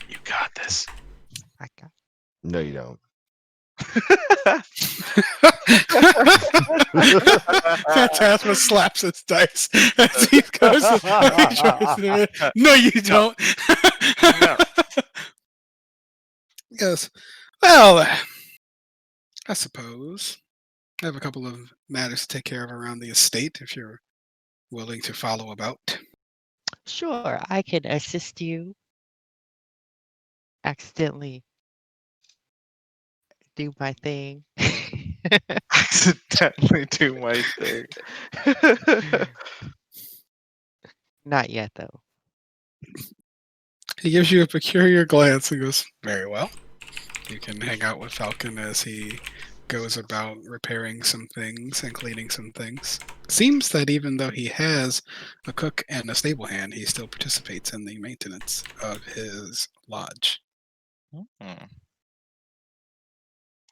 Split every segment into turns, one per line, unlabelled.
You got this.
I got.
No, you don't.
Phantasma slaps his dice as he goes. No, you don't.
No.
Yes. Well, I suppose I have a couple of matters to take care of around the estate if you're willing to follow about.
Sure, I can assist you. Accidentally do my thing.
Accidentally do my thing.
Not yet, though.
He gives you a peculiar glance and goes, "Very well. You can hang out with Falcon as he goes about repairing some things and cleaning some things. Seems that even though he has a cook and a stable hand, he still participates in the maintenance of his lodge."
Hmm.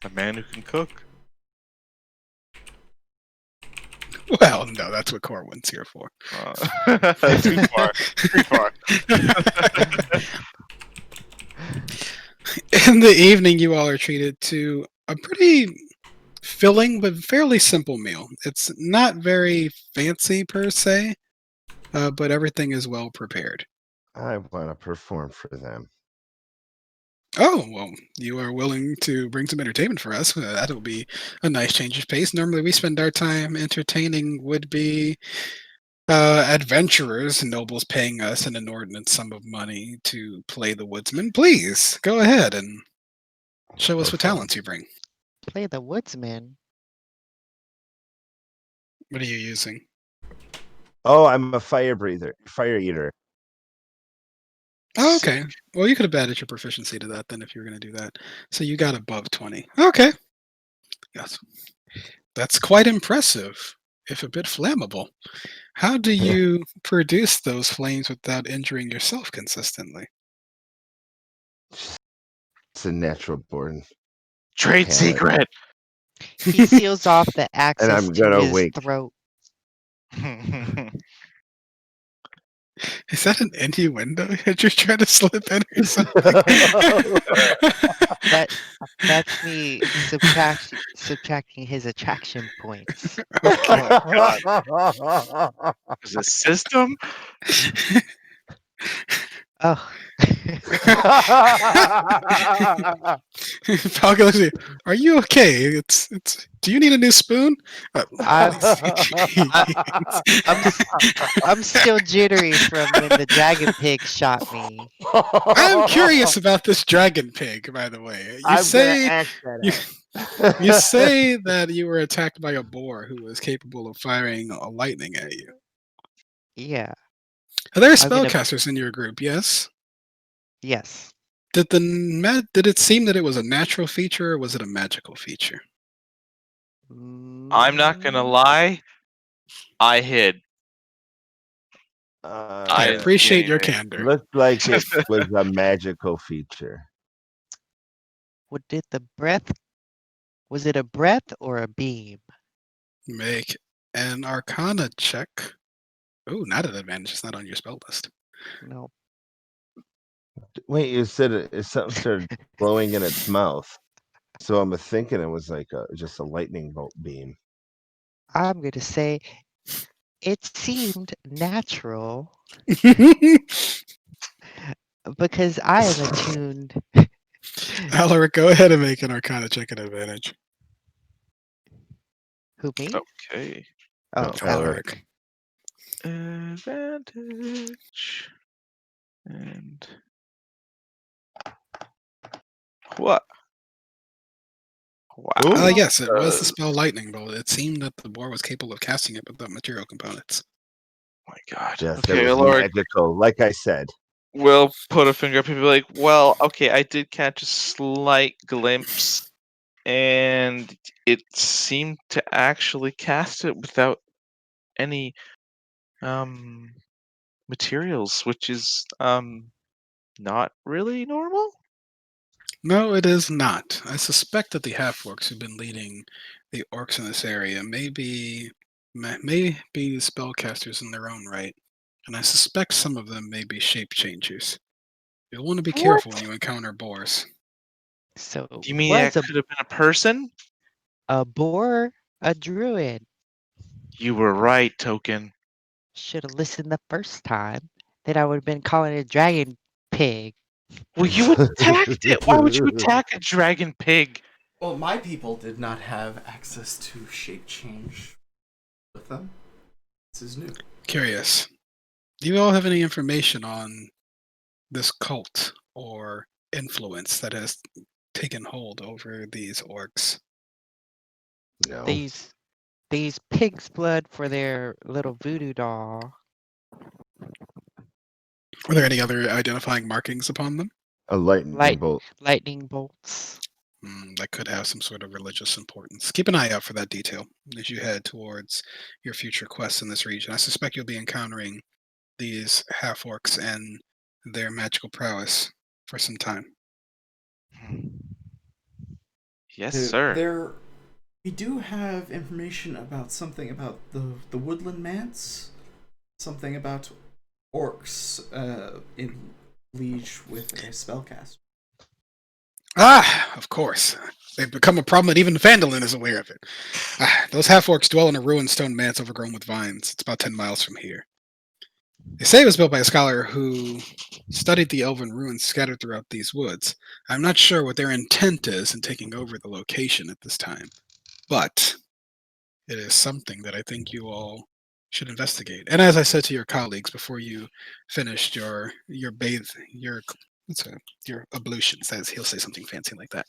A man who can cook.
Well, no, that's what Corwin's here for.
Too far. Too far.
In the evening, you all are treated to a pretty filling but fairly simple meal. It's not very fancy per se, but everything is well prepared.
I want to perform for them.
Oh, well, you are willing to bring some entertainment for us. That'll be a nice change of pace. Normally, we spend our time entertaining would-be adventurers, nobles paying us an inordinate sum of money to play the woodsman. Please, go ahead and show us what
Perform.
talents you bring.
Play the woodsman.
What are you using?
Oh, I'm a fire eater.
Oh, okay. Well, you could have added your proficiency to that then if you were going to do that. So you got above 20. Okay. Yes. That's quite impressive, if a bit flammable. How do you produce those flames without injuring yourself consistently?
It's a natural born
Trade
talent.
secret.
He seals off the
And
access
I'm
to
gonna
his
wink.
throat.
Is that an innuendo that you're trying to slip in or something?
That's me subtracting his attraction points.
Is a system?
Oh.
Falcon looks at you, are you okay? It's. Do you need a new spoon?
I'm still jittery from when the dragon pig shot me.
I'm curious about this dragon pig, by the way. You say you say that you were attacked by a boar who was capable of firing a lightning at you.
Yeah.
Are there
I'm gonna-
spellcasters in your group? Yes.
Yes.
Did it seem that it was a natural feature or was it a magical feature?
I'm not gonna lie. I hid.
I
didn't see
appreciate your
anything.
candor.
Looked like it was a magical feature.
What did the breath? Was it a breath or a beam?
Make an Arcana check. Oh, not an advantage. It's not on your spell list.
No.
Wait, you said something started glowing in its mouth. So I'm thinking it was like just a lightning bolt beam.
I'm gonna say it seemed natural because I am attuned.
Alaric, go ahead and make an Arcana check at advantage.
Who, me?
Okay.
Oh,
No,
Alaric.
Advantage. And what? Wow.
Yes, it was the spell Lightning Bolt. It seemed that the boar was capable of casting it without material components.
Oh my god.
Yes,
Okay,
it was
Lord.
magical, like I said.
We'll put a finger up and be like, well, okay, I did catch a slight glimpse, and it seemed to actually cast it without any materials, which is not really normal.
No, it is not. I suspect that the half-orcs who've been leading the orcs in this area may be spellcasters in their own right, and I suspect some of them may be shape changers. You'll want to be
What?
careful when you encounter boars.
So
Do you mean
was
that could have been a person?
a boar a druid?
You were right, Token.
Should have listened the first time. Then I would have been calling it a dragon pig.
Well, you attacked it. Why would you attack a dragon pig?
Well, my people did not have access to shape change with them. This is new.
Curious. Do you all have any information on this cult or influence that has taken hold over these orcs?
No.
These pig's blood for their little voodoo doll.
Are there any other identifying markings upon them?
A lightning bolt.
Lightning bolts.
That could have some sort of religious importance. Keep an eye out for that detail as you head towards your future quests in this region. I suspect you'll be encountering these half orcs and their magical prowess for some time.
Yes, sir.
We do have information about something about the woodland manse, something about orcs in liege with a spellcaster.
Ah, of course. They've become a problem that even Phandalin is aware of it. Those half-orcs dwell in a ruined stone manse overgrown with vines. It's about 10 miles from here. They say it was built by a scholar who studied the elven ruins scattered throughout these woods. I'm not sure what their intent is in taking over the location at this time, but it is something that I think you all should investigate. And as I said to your colleagues before you finished your ablutions, as he'll say something fancy like that.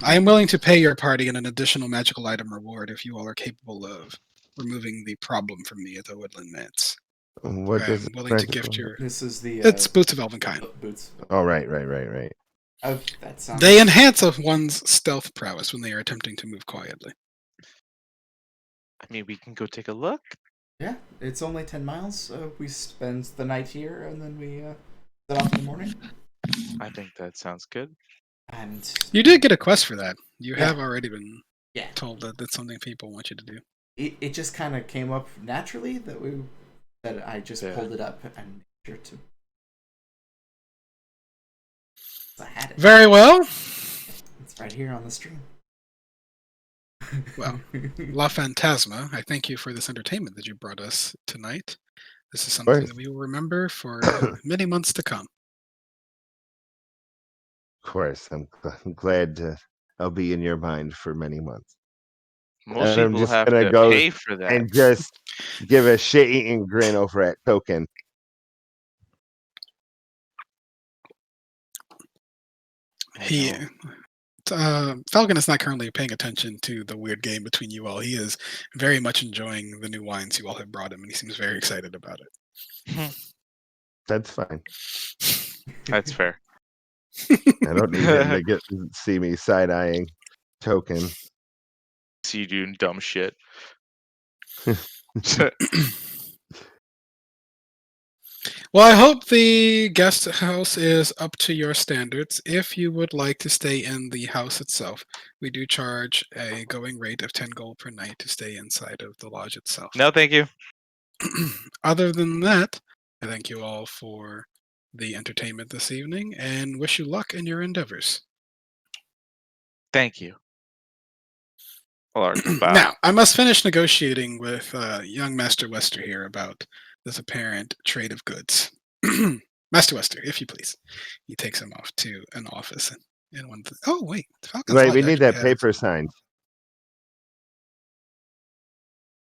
I am willing to pay your party an additional magical item reward if you all are capable of removing the problem from me at the Woodland Manse.
What
I'm
does
willing to gift your.
This is the
It's Boots of Elvenkind.
boots.
Oh, right.
Oh, that sounds.
They enhance one's stealth prowess when they are attempting to move quietly.
I mean, we can go take a look.
Yeah, it's only 10 miles. We spend the night here and then we set off in the morning.
I think that sounds good.
And
You did get a quest for that. You
Yeah.
have already been
yeah,
told that that's something people want you to do.
it just kind of came up naturally that I just
Yeah.
pulled it up and made sure to. I had it.
Very well.
It's right here on the stream.
Well, La Phantasma, I thank you for this entertainment that you brought us tonight. This is something
course.
that we will remember for many months to come.
Of course. I'm glad I'll be in your mind for many months.
Most
And I'm
people
just
have
gonna
to
go
pay for that.
and just give a shit-eating grin over at Token.
Falcon is not currently paying attention to the weird game between you all. He is very much enjoying the new wines you all have brought him, and he seems very excited about it.
That's fine.
That's fair.
I don't need him to get see me side-eyeing Token.
See you doing dumb shit.
Well, I hope the guest house is up to your standards. If you would like to stay in the house itself, we do charge a going rate of 10 gold per night to stay inside of the lodge itself.
No, thank you.
Other than that, I thank you all for the entertainment this evening and wish you luck in your endeavors.
Thank you. Large bow.
Now, I must finish negotiating with young Master Wester here about this apparent trade of goods. Master Wester, if you please. He takes him off to an office. And one. Oh, wait. Falcon's
Right,
Lodge
we need
actually
that
has-
paper signed.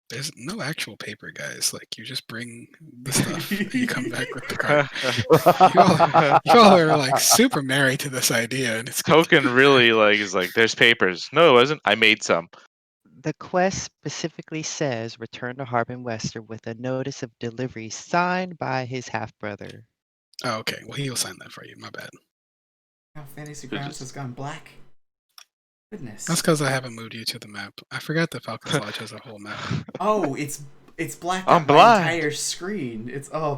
There's no actual paper, guys. Like, you just bring the stuff and you come back with the card. You all are like super married to this idea, and it's
Token really is like, there's papers. No, it wasn't. I made some.
The quest specifically says return to Harbin Wester with a notice of delivery signed by his half brother.
Oh, okay. Well, he'll sign that for you. My bad.
Now Fantasy
Good
Grounds
to-
has gone black. Goodness.
That's because I haven't moved you to the map. I forgot that Falcon's Lodge has a whole map.
Oh, it's blacked
I'm
out my
blind.
entire screen.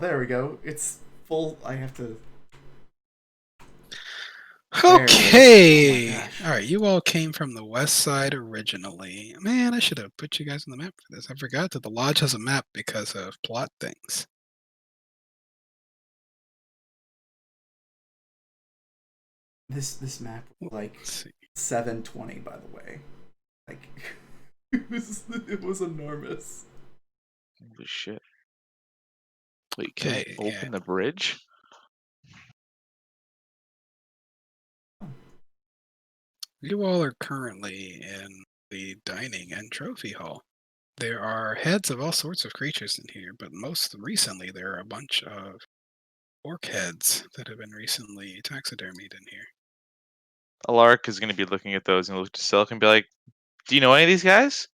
There we go. It's full. I have to. There it is.
Okay.
Oh my gosh.
All right. You all came from the west side originally. Man, I should have put you guys on the map for this. I forgot that the lodge has a map because of plot things.
This map was like
Let's see.
720, by the way. Like it was enormous.
Holy shit! Wait, can
Okay,
we open the bridge?
You all are currently in the dining and trophy hall. There are heads of all sorts of creatures in here, but most recently there are a bunch of orc heads that have been recently taxidermied in here.
Alaric is going to be looking at those and look to Silk and be like, "Do you know any of these guys?"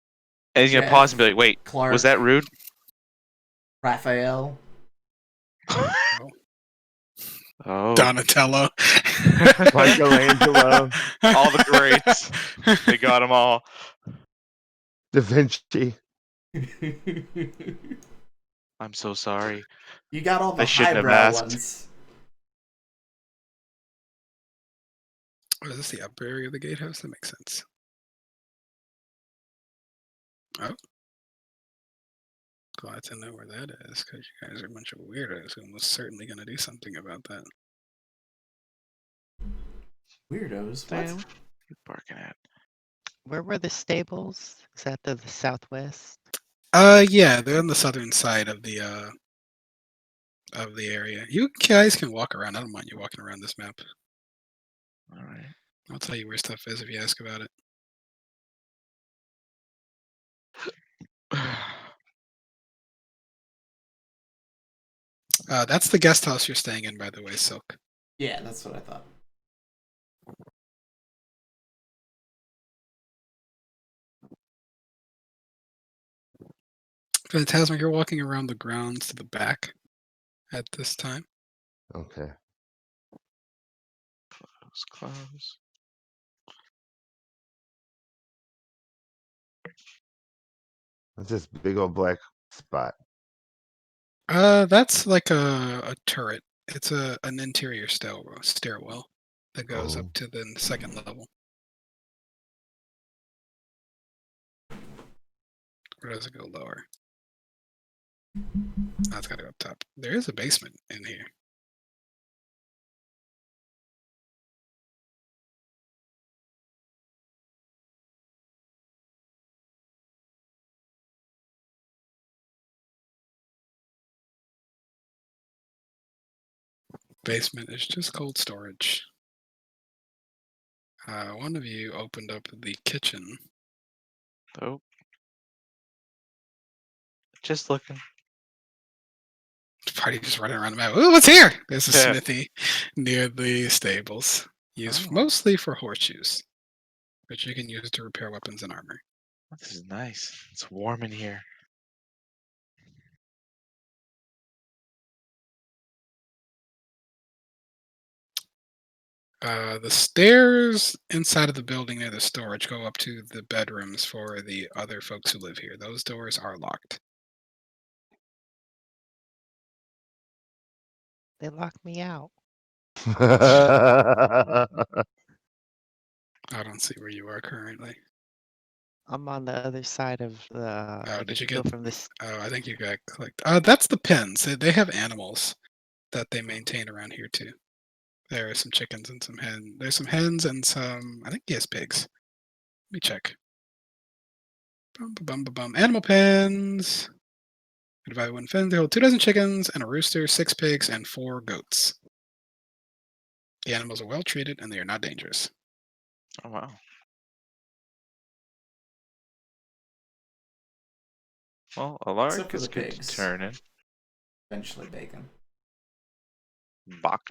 And he's going to pause and be like, "Wait,
Clark,
was that rude?"
Raphael.
Oh,
Donatello.
Michelangelo,
all the greats. They got them all.
Da Vinci.
I'm so sorry.
You got all the
I shouldn't have
highbrow
asked.
ones.
Oh, is this the upper area of the gatehouse? That makes sense. Oh. Glad to know where that is, because you guys are a bunch of weirdos who are most certainly going to do something about that.
Weirdos.
Damn.
What?
What are you barking at?
Where were the stables? Is that to the southwest?
Yeah, they're on the southern side of the area. You guys can walk around. I don't mind you walking around this map.
All right.
I'll tell you where stuff is if you ask about it. That's the guest house you're staying in, by the way, Silk.
Yeah, that's what I thought.
Phantasma, you're walking around the grounds to the back at this time.
Okay.
Close.
What's this big old black spot?
That's like a turret. It's an interior stairwell that goes up
Oh.
to the second level. Or does it go lower? Oh, it's got to go up top. There is a basement in here. Basement is just cold storage. One of you opened up the kitchen.
Oh. Just looking.
Party just running around the map. Ooh, what's here? There's a
Yeah.
smithy near the stables, used
Oh.
mostly for horseshoes, which you can use to repair weapons and armor.
This is nice. It's warm in here.
The stairs inside of the building near the storage go up to the bedrooms for the other folks who live here. Those doors are locked.
They locked me out.
I don't see where you are currently.
I'm on the other side of the.
Oh,
like
did
if
you
go
get?
from this?
Oh, I think you got clicked. That's the pens. They have animals that they maintain around here too. There are some chickens and some hens. There's some hens and some. I think he has pigs. Let me check. Bum, bum, bum, bum. Animal pens. Divided one fen. They hold 2 dozen chickens and a rooster, 6 pigs, and 4 goats. The animals are well treated and they are not dangerous.
Oh wow. Well, Alaric
for
is
the
good
pigs.
to turn in.
Eventually bacon.
Bach.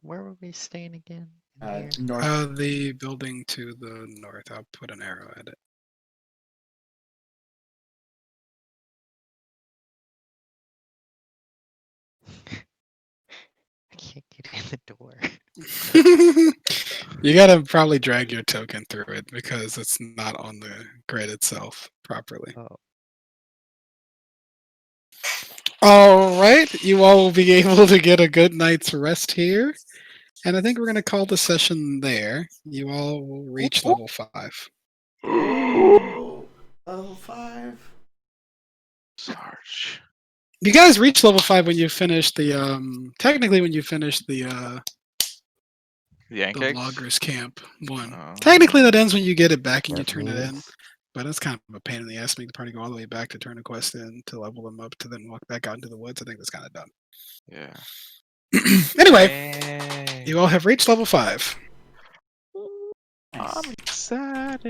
Where were we staying again? In here?
North.
The building to the north. I'll put an arrow at it.
I can't get in the door.
You gotta probably drag your token through it because it's not on the grid itself properly.
Oh,
All right, you all will be able to get a good night's rest here. And I think we're going to call the session there. You all will reach level 5.
Oh, level 5.
Sarge.
You guys reach level 5 when you finish the technically when you finish the
The
the
Yankees?
loggers camp 1.
Oh.
Technically, that ends when you get it back and you
That
turn it in.
means-
But it's kind of a pain in the ass to make the party go all the way back to turn a quest in to level them up to then walk back out into the woods. I think that's kind of dumb.
Yeah.
Anyway,
Yay.
you all have reached level 5.
I'm excited.